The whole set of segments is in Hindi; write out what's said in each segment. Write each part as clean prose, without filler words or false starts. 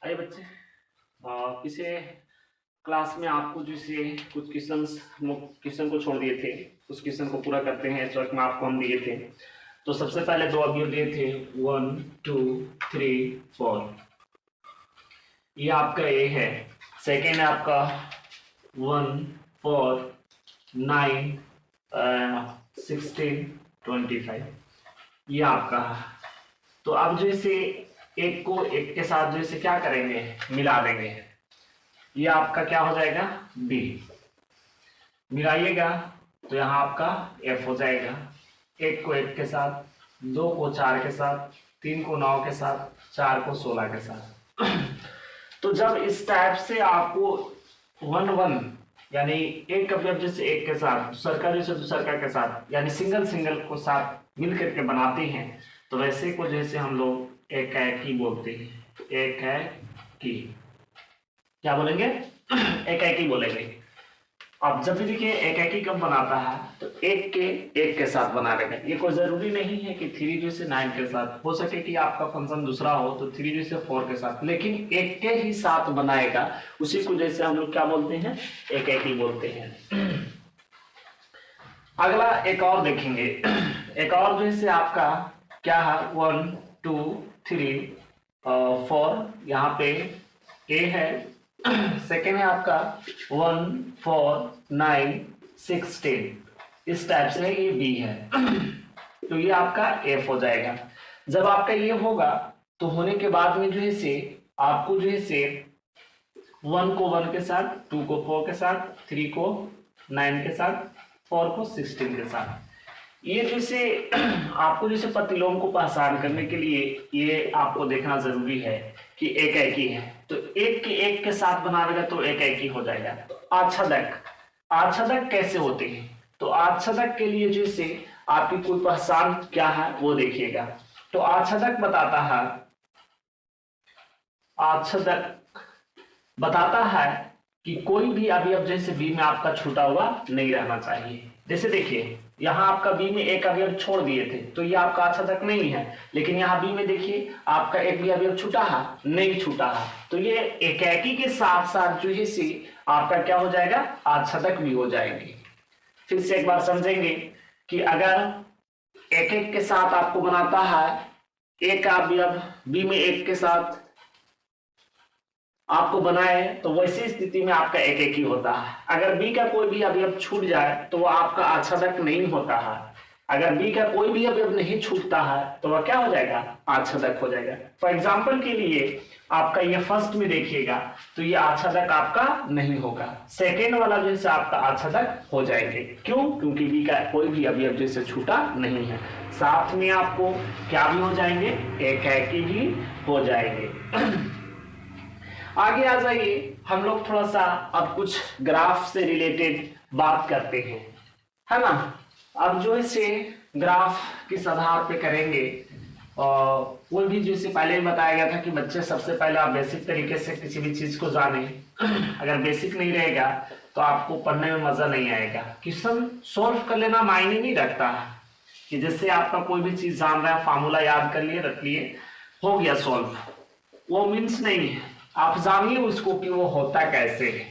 आइए बच्चे, पिछले क्लास में आपको जैसे कुछ क्वेश्चन को छोड़ दिए थे, उस क्वेश्चन को पूरा करते हैं। इस वर्क में आपको हम दिए थे, तो सबसे पहले दो अवयव दिए थे 1 2 3 4। ये आपका ए है। सेकेंड है आपका 1 4 9 16 25। ये आपका है। तो अब जैसे एक को एक के साथ जैसे क्या करेंगे, मिला देंगे। ये आपका क्या हो जाएगा, बी। मिलाइएगा तो यहाँ आपका एफ हो जाएगा। एक को एक के साथ, दो को चार के साथ, तीन को 9 के साथ, चार को 16 के साथ। तो जब इस टाइप से आपको 1 1 यानी एक अवयव जैसे एक के साथ, दूसरा जैसे दूसरा के साथ, यानी सिंगल सिंगल को साथ मिल करके बनाते हैं, तो वैसे को जैसे हम लोग एकाकी बोलते हैं। एकाकी क्या बोलेंगे, एकाकी बोलेंगे। अब जब भी देखिए एकाकी कब बनाता है, तो एक के एक के साथ बना लेगा। ये कोई जरूरी नहीं है कि 3 जैसे 9 के साथ, हो सके कि आपका फंक्शन दूसरा हो तो 3 जैसे 4 के साथ, लेकिन एक के ही साथ बनाएगा। उसी को जैसे हम लोग क्या बोलते हैं, एकाकी बोलते हैं। अगला एक और देखेंगे। एक और जैसे आपका क्या है, 1 2 3 4। यहाँ पे ए है। सेकेंड है आपका 1 4 9 16। इस टाइप से ये बी है। तो ये आपका एफ हो जाएगा। जब आपका ये होगा तो होने के बाद में जो है से आपको जो है से 1 को 1 के साथ, 2 को 4 के साथ, 3 को 9 के साथ, 4 को 16 के साथ, ये जैसे आपको जैसे प्रतिलोम को पहचान करने के लिए ये आपको देखना जरूरी है कि एकाकी है। तो एक के एक के साथ बनाएगा तो एकाकी हो जाएगा। तो आच्छादक कैसे होते हैं, तो आच्छादक के लिए जैसे आपकी कोई पहचान क्या है वो देखिएगा। तो आच्छादक बताता है कि कोई भी अवयव जैसे बी में आपका छूटा हुआ नहीं रहना चाहिए। जैसे देखिए यहाँ आपका बी में एक अवयव छोड़ दिए थे तो ये आपका आच्छादक नहीं है, लेकिन यहाँ बी में देखिए आपका एक भी अवयव छूटा है, नहीं छूटा है, तो ये एकाकी के साथ साथ जो है सी आपका क्या हो जाएगा, आच्छादक भी हो जाएंगे। फिर से एक बार समझेंगे कि अगर एक एक के साथ आपको बनाता है, एक अवयव बी में एक के साथ आपको बनाए, तो वैसी स्थिति में आपका एकाकी होता है। अगर बी का कोई भी अवयव छूट जाए तो वह आपका आच्छादक नहीं होता है। अगर बी का कोई भी अवयव नहीं छूटता है तो वह क्या हो जाएगा, आच्छादक हो जाएगा। फॉर एग्जांपल के लिए आपका ये फर्स्ट में देखिएगा तो ये आच्छादक आपका नहीं होगा, सेकेंड वाला जैसे आपका आच्छादक हो जाएंगे। क्यों, क्योंकि बी का कोई भी अवयव जैसे छूटा नहीं है। साथ में आपको क्या भी हो जाएंगे, एकाकी भी हो जाएंगे। आगे आ जाइए, हम लोग थोड़ा सा अब कुछ ग्राफ से रिलेटेड बात करते हैं, है ना। अब जो है ग्राफ किस आधार पे करेंगे, कोई भी जैसे पहले भी बताया गया था कि बच्चे सबसे पहले आप बेसिक तरीके से किसी भी चीज को जाने। अगर बेसिक नहीं रहेगा तो आपको पढ़ने में मजा नहीं आएगा। क्वेश्चन सोल्व कर लेना मायने नहीं रखता है कि जैसे आपका कोई भी चीज जान रहा है, फार्मूला याद कर लिए, रख लिए, हो गया सॉल्व, वो मीन्स नहीं है। आप जानिए उसको कि वो होता कैसे है।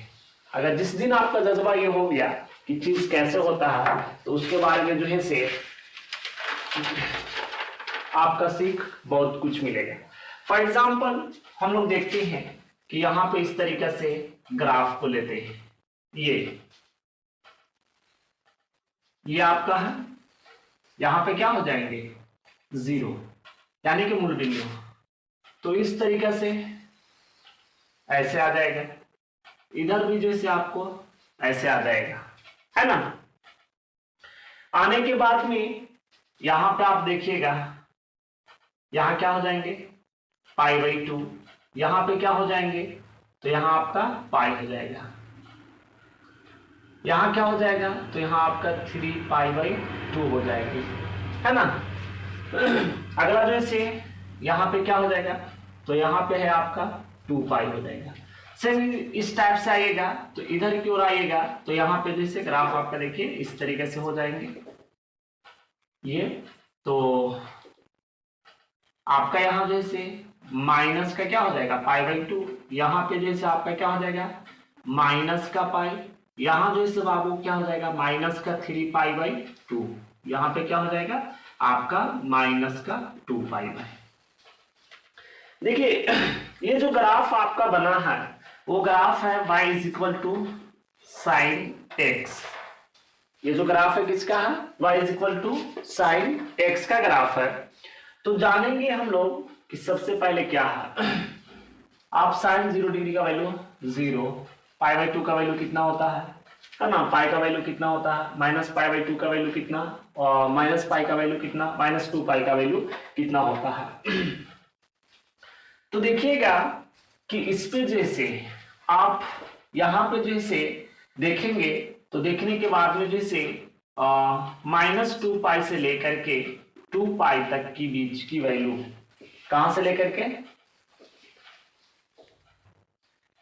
अगर जिस दिन आपका जज्बा ये हो गया कि चीज कैसे होता है, तो उसके बारे में जो है से आपका सीख बहुत कुछ मिलेगा। फॉर एग्जाम्पल हम लोग देखते हैं कि यहाँ पे इस तरीके से ग्राफ को लेते हैं। ये आपका है, यहाँ पे क्या हो जाएंगे, 0 यानी कि मूल बिंदु। तो इस तरीके से ऐसे आ जाएगा, इधर भी जैसे आपको ऐसे आ जाएगा, है ना। आने के बाद में यहां पे आप देखिएगा, यहां क्या हो जाएंगे, π/2। यहां पे क्या हो जाएंगे, तो यहां आपका पाई हो जाएगा। यहां क्या हो जाएगा, तो यहां आपका 3π/2 हो जाएगी, है ना। अगला जैसे यहां पे क्या हो जाएगा, तो यहां पे है आपका 2π हो जाएगा। सेम इस टाइप से आइएगा तो इधर की ओर आइएगा तो यहाँ पे जैसे ग्राफ आपका देखिए इस तरीके से हो जाएंगे। ये तो आपका यहाँ जैसे माइनस का क्या हो जाएगा π/2, यहाँ पे जैसे आपका क्या हो जाएगा माइनस का पाई, यहाँ जैसे बाबू क्या हो जाएगा माइनस का 3π/2, यहाँ पे क्या हो जाएगा आपका माइनस का 2π। देखिए ये जो ग्राफ आपका बना है वो ग्राफ है y = sin x। ये जो ग्राफ है किसका है y = sin x का ग्राफ है। तो जानेंगे हम लोग कि सबसे पहले क्या है। आप sin 0 डिग्री का वैल्यू 0, π/2 का वैल्यू कितना होता है ना, पाई का वैल्यू कितना होता है -π/2 का वैल्यू कितना, और -π का वैल्यू कितना, -2π का वैल्यू कितना होता है। तो देखिएगा कि इस पे जैसे आप यहाँ पे जैसे देखेंगे तो देखने के बाद में जैसे -2π से लेकर के 2π तक की बीच की वैल्यू, कहां से लेकर के,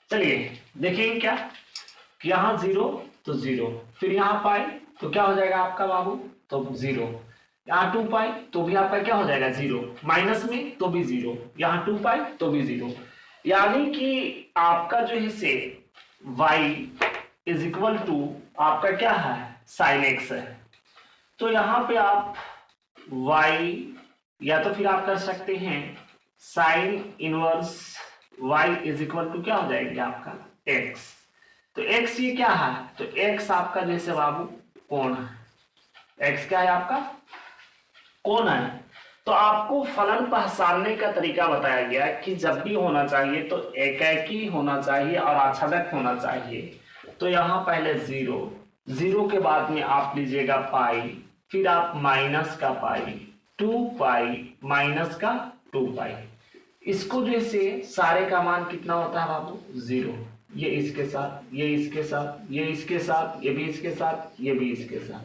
चलिए देखेंगे क्या, यहाँ 0 तो 0, फिर यहाँ पाई तो क्या हो जाएगा आपका बाबू तो 0, यहाँ 2π तो भी आपका क्या हो जाएगा 0, माइनस में तो भी 0, यहाँ 2π तो भी 0, यानी कि आपका जो है से y = आपका क्या है sin x है। तो यहाँ पे आप y या तो फिर आप कर सकते हैं sin इनवर्स y = क्या हो जाएगी आपका x। तो x ये क्या है, तो x आपका जैसे बाबू कोण है, x क्या है आपका कोण है। तो आपको फलन पहचानने का तरीका बताया गया कि जब भी होना चाहिए तो एकाकी होना चाहिए और आच्छादक होना चाहिए। तो यहाँ पहले 0 के बाद में आप लीजिएगा पाई, फिर आप माइनस का पाई, 2π माइनस का 2π। इसको जैसे सारे का मान कितना होता है बाबू 0, ये इसके साथ, ये इसके साथ, ये इसके साथ, ये भी इसके साथ, ये भी इसके साथ,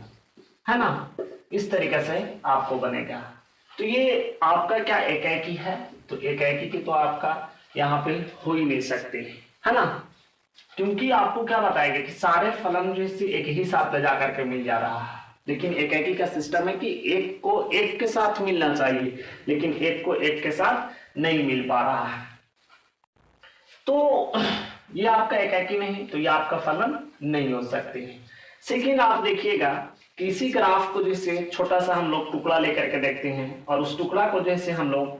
है ना। इस तरीके से आपको बनेगा। तो ये आपका क्या एकाकी है, तो एकाकी की तो आपका यहाँ पे हो ही नहीं सकते, है ना, क्योंकि आपको क्या बताएगा कि सारे फलन जो है एक ही साथ ले जा करके मिल जा रहा है। लेकिन एकाकी का सिस्टम है कि एक को एक के साथ मिलना चाहिए, लेकिन एक को एक के साथ नहीं मिल पा रहा है। तो ये आपका एकाकी नहीं, तो ये आपका फलन नहीं हो सकते। सेकेंड आप देखिएगा कि इसी ग्राफ को जैसे छोटा सा हम लोग टुकड़ा लेकर के देखते हैं और उस टुकड़ा को जैसे हम लोग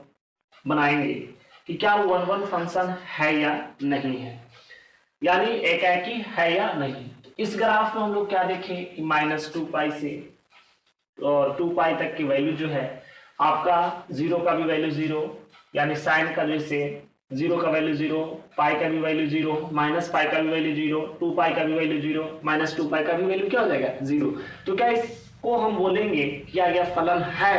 बनाएंगे कि क्या वो 1-1 फंक्शन है या नहीं है, यानी एकाकी है या नहीं। इस ग्राफ में हम लोग क्या देखें कि -2π से और 2π तक की वैल्यू जो है आपका 0 का भी वैल्यू 0, यानी साइन का जैसे 0 का वैल्यू 0, पाई का भी वैल्यू 0, -π का भी वैल्यू 0, 2π का भी वैल्यू 0, -2π का भी वैल्यू क्या हो जाएगा 0। तो क्या इसको हम बोलेंगे क्या यह फलन है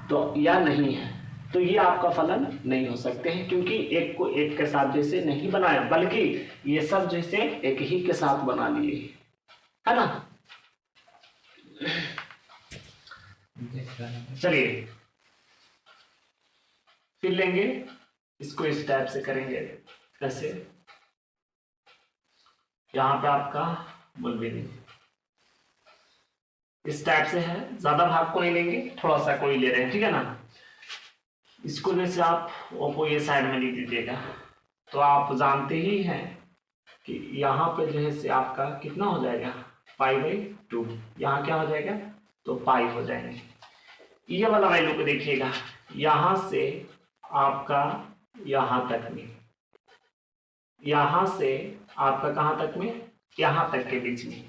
तो या नहीं है, तो ये आपका फलन नहीं हो सकते हैं, क्योंकि एक को एक के साथ जैसे नहीं बनाया, बल्कि ये सब जैसे एक ही के साथ बना लिए, है ना। चलिए फिर लेंगे इसको, इस टाइप से करेंगे, कैसे, यहां पे आपका बुलबुली इस टाइप से है, ज्यादा भाग को नहीं लेंगे, थोड़ा सा कोई ले रहे हैं, ठीक है ना। इसको जैसे आप ओपो ये साइड में लिख दीजिएगा। तो आप जानते ही हैं कि यहाँ पे जो है से आपका कितना हो जाएगा π/2, यहाँ क्या हो जाएगा तो पाई हो जाएंगे। ये वाला वैल्यू को देखिएगा, यहाँ से आपका यहाँ तक में, यहाँ से आपका कहाँ तक में, यहाँ तक के बीच में।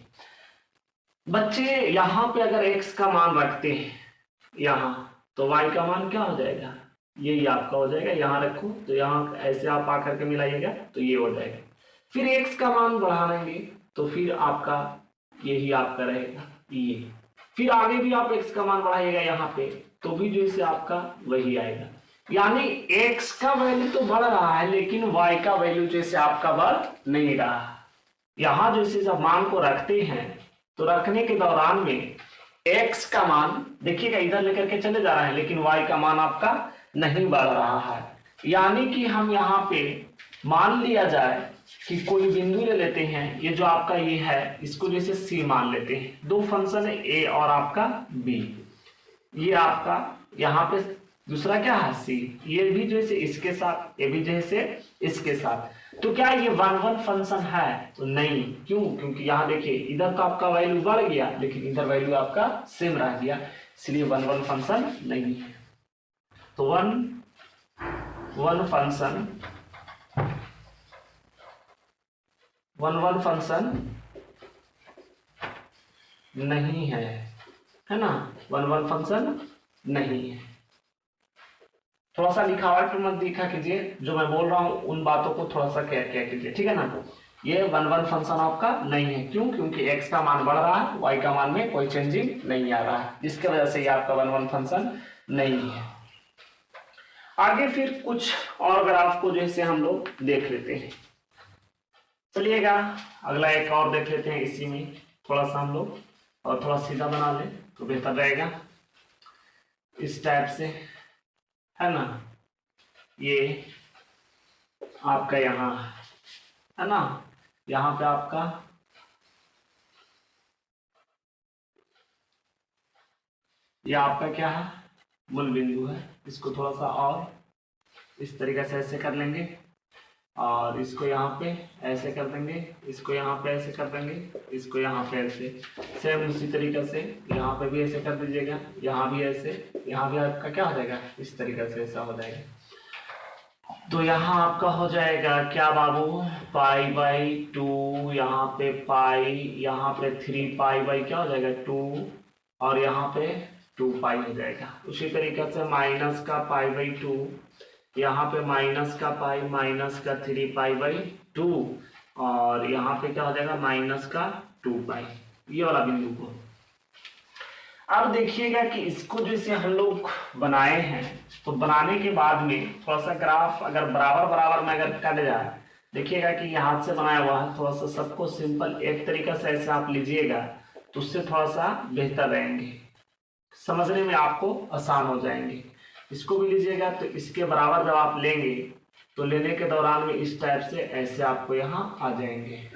बच्चे यहाँ पे अगर x का मान रखते हैं यहाँ, तो y का मान क्या हो जाएगा, यही आपका हो जाएगा। यहाँ रखो तो यहाँ ऐसे आप आकर के मिलाइएगा तो ये हो जाएगा। फिर x का मान बढ़ाएंगे तो फिर आपका यही आपका रहेगा ये। फिर आगे भी आप x का मान बढ़ाइएगा यहाँ पे तो भी जो इसे आपका वही आएगा। यानी x का वैल्यू तो बढ़ रहा है, लेकिन y का वैल्यू जैसे आपका बढ़ नहीं रहा। यहाँ जैसे जब मान को रखते हैं तो रखने के दौरान में x का मान देखिएगा इधर लेकर के चले जा रहा है, लेकिन y का मान आपका नहीं बढ़ रहा है। यानी कि हम यहाँ पे मान लिया जाए कि कोई बिंदु ले लेते हैं, ये जो आपका ये है इसको जैसे c मान लेते हैं। दो फंक्शन है a और आपका b, ये आपका यहाँ पे दूसरा क्या है सी, ये भी जो है इसके साथ, ये भी जो है इसके साथ। तो क्या ये 1 1 फंक्शन है? तो नहीं, क्यों? क्योंकि यहाँ देखिए इधर तो आपका वैल्यू बढ़ गया लेकिन इधर वैल्यू आपका सेम रह गया, इसलिए 1 1 फंक्शन नहीं है। तो 1 1 फंक्शन 1 1 फंक्शन नहीं है ना, 1 1 फंक्शन नहीं है। थोड़ा सा लिखावट मत दिखा कीजिए, जो मैं बोल रहा हूं उन बातों को थोड़ा सा क्या कीजिए, ठीक है ना। ये 1 1 फंक्शन आपका नहीं है, क्यों? क्योंकि x का मान बढ़ रहा है, y का मान में कोई चेंजिंग नहीं आ रहा है, जिसकी वजह से ये आपका 1 1 फंक्शन नहीं है। आगे फिर कुछ और ग्राफ को जैसे हम लोग देख लेते हैं। चलिएगा अगला एक और देख लेते हैं, इसी में थोड़ा सा हम लोग और थोड़ा सीधा बना लें तो बेहतर रहेगा, इस टाइप से, है ना। ये आपका यहाँ है ना, यहाँ पे आपका ये आपका क्या है, मूल बिंदु है। इसको थोड़ा सा और इस तरीके से ऐसे कर लेंगे और इसको यहाँ पे ऐसे कर देंगे, इसको यहाँ पे ऐसे कर देंगे, इसको यहाँ पे ऐसे, सेम उसी तरीके से यहाँ पे भी ऐसे कर दीजिएगा, यहाँ भी ऐसे, यहाँ भी आपका क्या हो जाएगा, इस तरीके से ऐसा हो जाएगा। तो यहाँ आपका हो जाएगा क्या बाबू, π/2, यहाँ पे पाई, यहाँ पे 3π क्या हो जाएगा 2, और यहाँ पे 2π हो जाएगा। उसी तरीके से माइनस का π/2, यहाँ पे माइनस का पाई, माइनस का 3π/2, और यहाँ पे क्या हो जाएगा माइनस का 2π, ये वाला बिंदु को। अब देखिएगा कि इसको जैसे हम लोग बनाए हैं, तो बनाने के बाद में थोड़ा सा ग्राफ अगर बराबर बराबर में अगर कट जाए, देखिएगा कि ये हाथ से बनाया हुआ है, थोड़ा सा सबको सिंपल एक तरीका से ऐसे आप लीजिएगा तो उससे थोड़ा सा बेहतर रहेंगे, समझने में आपको आसान हो जाएंगे। इसको भी लीजिएगा तो इसके बराबर जब आप लेंगे तो लेने के दौरान में इस टाइप से ऐसे आपको यहाँ आ जाएंगे।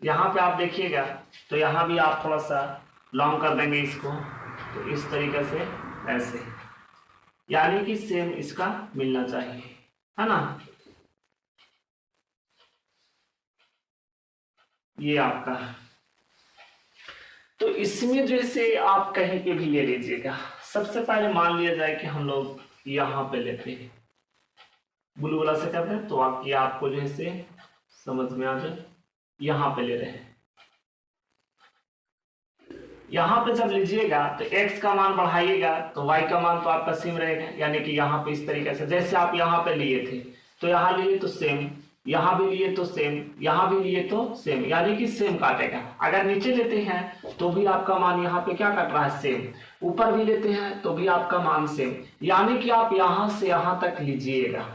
यहाँ पे आप देखिएगा तो यहाँ भी आप थोड़ा सा लॉन्ग कर देंगे इसको, तो इस तरीके से ऐसे, यानी कि सेम इसका मिलना चाहिए, है ना। ये आपका, तो इसमें जैसे आप कहीं पे भी ले लीजिएगा। सबसे पहले मान लिया जाए कि हम लोग यहाँ पे लेते हैं, बुलबुला से करते हैं, तो आपको जैसे समझ में आ जाए, यहाँ पे ले रहे हैं। यहाँ पे जब लीजिएगा तो x का मान बढ़ाइएगा तो y का मान तो आपका सेम रहेगा, यानी कि यहाँ पे इस तरीके से जैसे आप यहाँ पे लिए थे तो यहाँ लिए तो सेम, यहाँ भी लिए तो सेम, यहाँ भी लिए तो सेम, यानी कि सेम काटेगा। अगर नीचे लेते हैं तो भी आपका मान यहाँ पे क्या कट रहा है, सेम। ऊपर भी लेते हैं तो भी आपका मान सेम, यानी कि आप यहाँ से यहाँ तक लीजिएगा,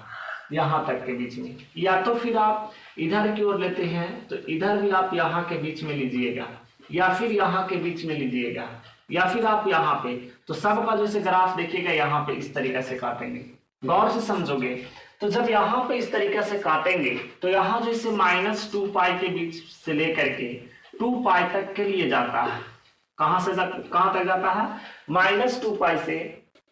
यहाँ तक के बीच में, या तो फिर आप इधर की ओर लेते हैं तो इधर भी आप यहाँ के बीच में लीजिएगा, या फिर यहाँ के बीच में लीजिएगा, या फिर आप यहाँ पे। तो सबका जैसे ग्राफ देखिएगा यहाँ पे इस तरीके से काटेंगे, गौर से समझोगे तो जब यहाँ पे इस तरीके से काटेंगे तो यहाँ जैसे -2π के बीच से लेकर के 2π तक के लिए जाता है। कहाँ तक जाता है, -2π से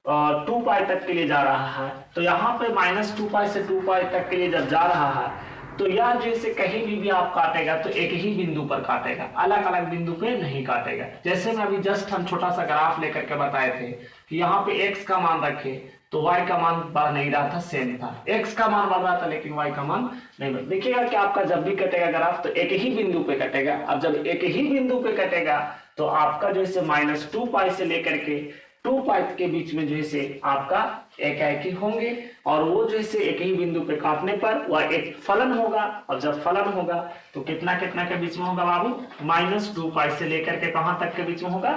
2π तक के लिए जा रहा है। तो यहाँ पे -2π से 2π तक के लिए जब जा रहा है तो यह जैसे कहीं भी आप काटेगा तो एक ही बिंदु पर काटेगा, अलग अलग बिंदु पे नहीं काटेगा। जैसे मैं अभी जस्ट हम छोटा सा ग्राफ लेकर के बताए थे कि यहाँ पे x का मान रखे तो y का मान बढ़ नहीं रहा था, सेम था। x का मान बढ़ रहा था लेकिन y का मान नहीं बढ़। देखिएगा कि आपका जब भी कटेगा ग्राफ तो एक ही बिंदु पे कटेगा। अब जब एक ही बिंदु पे कटेगा तो आपका जैसे -2π से लेकर के 2π के बीच में जैसे आपका एक ही होंगे, और वो जैसे एक ही बिंदु पे काटने पर वह एक फलन होगा। और जब फलन होगा तो कितना के बीच में होगा बाबू, -2π से लेकर के कहां तक के बीच में होगा,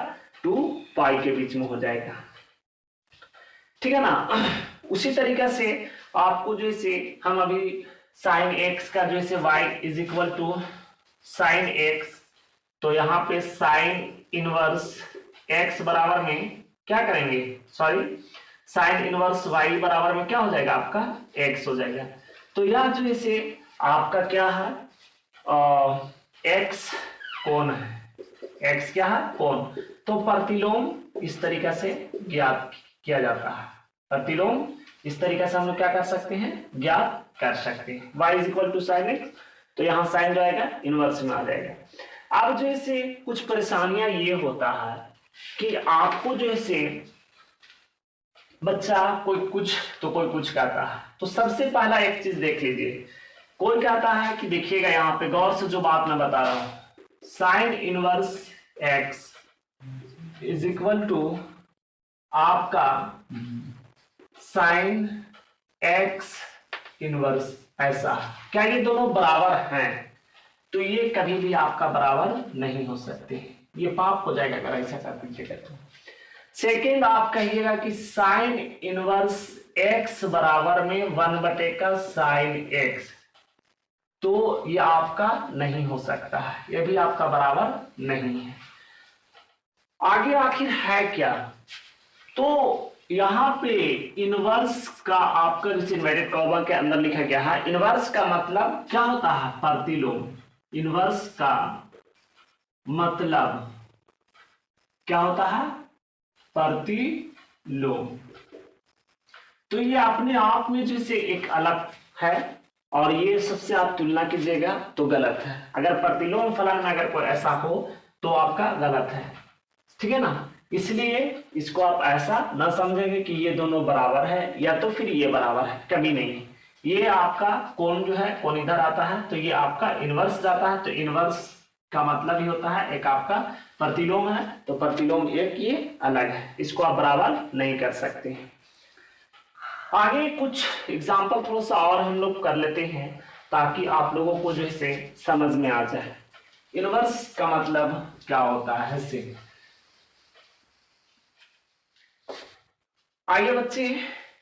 2π के बीच में हो जाएगा, ठीक है ना। उसी तरीके से आपको जैसे हम अभी sin x का जैसे y = sin x, तो यहाँ पे sin इनवर्स x बराबर में क्या करेंगे, sin इनवर्स y बराबर में क्या हो जाएगा, आपका x हो जाएगा। तो यह जैसे आपका क्या है, x कोण है, x क्या है, कोण। तो प्रतिलोम इस तरीके से ज्ञात किया जाता है। प्रतिलोम इस तरीके से हम लोग क्या कर सकते हैं, ज्ञात कर सकते हैं। y is equal to sine x, तो यहाँ साइन जाएगा इनवर्स में आ जाएगा। अब जैसे कुछ परेशानियां ये होता है कि आपको जैसे बच्चा कोई कुछ तो कोई कुछ कहता है, तो सबसे पहला एक चीज देख लीजिए। कोई कहता है कि देखिएगा यहाँ पे गौर से जो बात मैं बता रहा हूं, sine inverse x is equal to आपका साइन एक्स इनवर्स, ऐसा। क्या ये दोनों बराबर हैं? तो ये कभी भी आपका बराबर नहीं हो सकते, ये पाप हो जाएगा अगर ऐसा कर दीजिएगा तो। सेकेंड आप कहिएगा कि साइन इनवर्स एक्स बराबर में 1 का साइन एक्स, तो ये आपका नहीं हो सकता है, ये भी आपका बराबर नहीं है। आगे आखिर है क्या? तो यहाँ पे इनवर्स का आपका जैसे इन्वर्टेड कॉमा के अंदर लिखा गया है, इनवर्स का मतलब क्या होता है, प्रतिलोम। इनवर्स का मतलब क्या होता है, प्रतिलोम। तो ये अपने आप में जैसे एक अलग है, और ये सबसे आप तुलना कीजिएगा तो गलत है। अगर प्रतिलोम फलन में अगर कोई ऐसा हो तो आपका गलत है, ठीक है ना। इसलिए इसको आप ऐसा ना समझेंगे कि ये दोनों बराबर है या तो फिर ये बराबर है, कभी नहीं। ये आपका कोण जो है, कोण इधर आता है तो ये आपका इनवर्स जाता है, तो इनवर्स का मतलब ही होता है एक आपका प्रतिलोम है, तो प्रतिलोम एक ये अलग है, इसको आप बराबर नहीं कर सकते। आगे कुछ एग्जाम्पल थोड़ा सा और हम लोग कर लेते हैं ताकि आप लोगों को जो है समझ में आ जाए इनवर्स का मतलब क्या होता है। से आइए बच्चे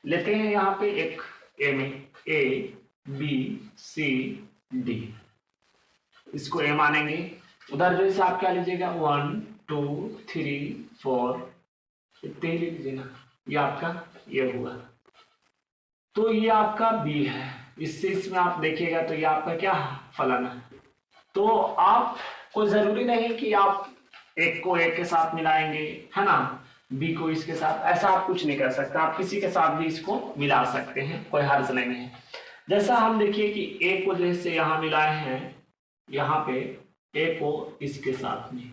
लेते हैं यहाँ पे एक ए में ए बी सी डी, इसको ए मानेंगे। उधर जो है आप क्या लीजिएगा 1 2 3 4 इतने ही लीजिए ना, ये आपका ये हुआ। तो ये आपका बी है, इससे इसमें आप देखिएगा तो ये आपका क्या है, फलन है। तो आप कोई जरूरी नहीं कि आप एक को एक के साथ मिलाएंगे, है ना, बी को इसके साथ, ऐसा आप कुछ नहीं कर सकते। आप किसी के साथ भी इसको मिला सकते हैं, कोई हर्ज नहीं है। जैसा हम देखिए कि ए को जैसे यहाँ मिलाए हैं, यहाँ पे ए को इसके साथ में,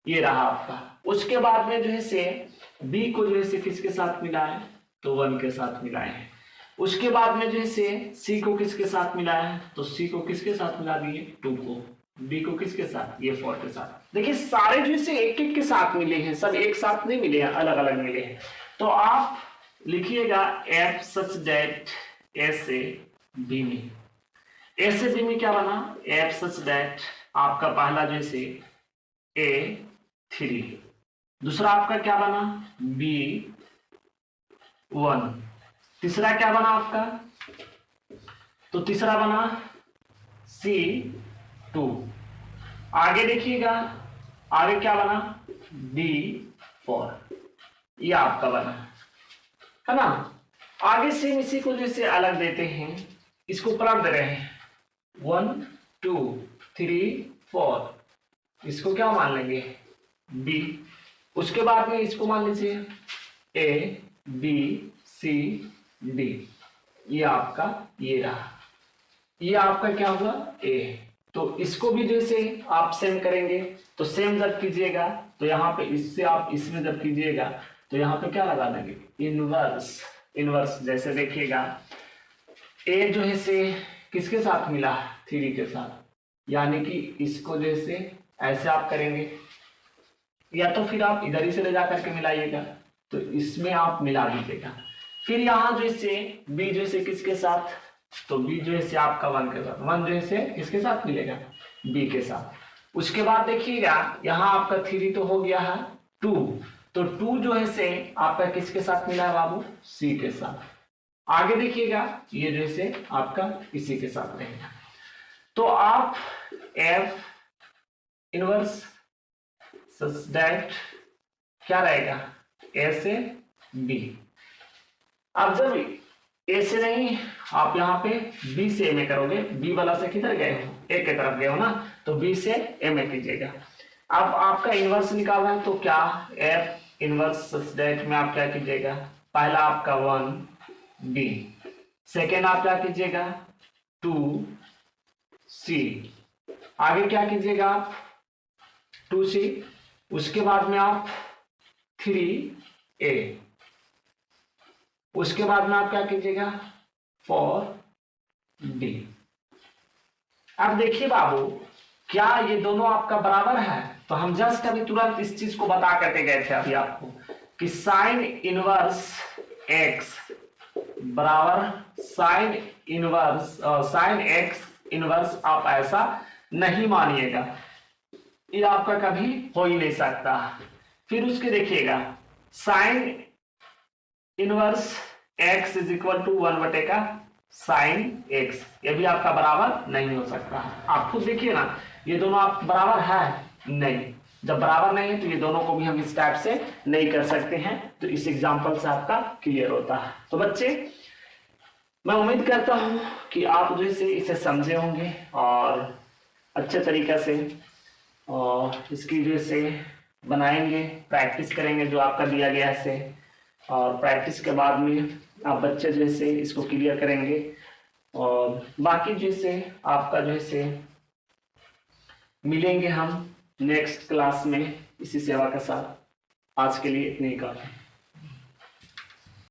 ये रहा आपका। उसके बाद में जो है से बी को जो है किसके साथ मिलाए, तो 1 के साथ मिलाए हैं। उसके बाद में जो है सी को किसके साथ मिलाया है, तो सी को किसके साथ मिला दिए, 2 को। डी को किसके साथ, ये 4 के साथ। देखिए सारे जो है एक एक के साथ मिले हैं, सब एक साथ नहीं मिले हैं, अलग अलग मिले हैं। तो आप लिखिएगा एफ सच दैट ए से बी में, ए से बी में क्या बना, एफ सच दैट आपका पहला जैसे A3, दूसरा आपका क्या बना B1, तीसरा क्या बना आपका, तो तीसरा बना C2। आगे देखिएगा आगे क्या बना D4, ये आपका बना, है ना। आगे से इसी को जैसे अलग देते हैं, इसको पलट दे रहे हैं 1 2 3 4, इसको क्या मान लेंगे B। उसके बाद में इसको मान लीजिए A B C D, ये आपका ये रहा, ये आपका क्या हुआ A। तो इसको भी जैसे आप सेम करेंगे, तो सेम जब कीजिएगा तो यहाँ पे इससे आप इसमें जब कीजिएगा तो यहाँ पे क्या लगा देंगे इनवर्स। इनवर्स जैसे देखिएगा A जो है से किसके साथ मिला 3 के साथ, यानी कि इसको जैसे ऐसे आप करेंगे, या तो फिर आप इधर ही से ले जा करके मिलाइएगा, तो इसमें आप मिला दीजिएगा। फिर यहाँ जैसे B जैसे किसके साथ, तो B जो है आपका 1 के साथ, 1 जो है किसके साथ मिलेगा B के साथ। उसके बाद देखिएगा यहाँ आपका 3 तो हो गया है 2, तो 2 जो है से आपका किसके साथ मिला है बाबू C के साथ। आगे देखिएगा ये जैसे आपका इसी के साथ रहेगा। तो आप F इनवर्स सच दैट क्या रहेगा A से B। अब जब A से नहीं आप यहाँ पे B से A में करोगे, B वाला से किधर गए हो A की तरफ गए हो ना, तो B से A में कीजिएगा। अब आपका इनवर्स निकालना है, तो क्या एफ इनवर्स सच दैट में आप क्या कीजिएगा, पहला आपका 1b, सेकेंड आप क्या कीजिएगा 2c, आगे क्या कीजिएगा आप 2c, उसके बाद में आप 3a, उसके बाद में आप क्या कीजिएगा 4d। अब देखिए बाबू, क्या ये दोनों आपका बराबर है? तो हम जस्ट अभी तुरंत इस चीज को बता करके गए थे अभी आपको कि साइन इनवर्स x बराबर साइन x इनवर्स, आप ऐसा नहीं मानिएगा, ये आपका कभी हो ही नहीं सकता। फिर उसके देखिएगा sine inverse x is equal to 1 का साइन x, ये भी आपका बराबर नहीं हो सकता। आप खुद देखिए ना, ये दोनों आप बराबर है नहीं, जब बराबर नहीं है तो ये दोनों को भी हम इस टाइप से नहीं कर सकते हैं। तो इस एग्जांपल से आपका क्लियर होता है। तो बच्चे, मैं उम्मीद करता हूं कि आप जो है इसे समझे होंगे और अच्छे तरीके से और इसकी जो से बनाएंगे, प्रैक्टिस करेंगे जो आपका दिया गया है से, और प्रैक्टिस के बाद में आप बच्चे जैसे इसको क्लियर करेंगे और बाकी जैसे आपका जैसे मिलेंगे हम नेक्स्ट क्लास में इसी सेवा के साथ। आज के लिए इतनी ही काफी।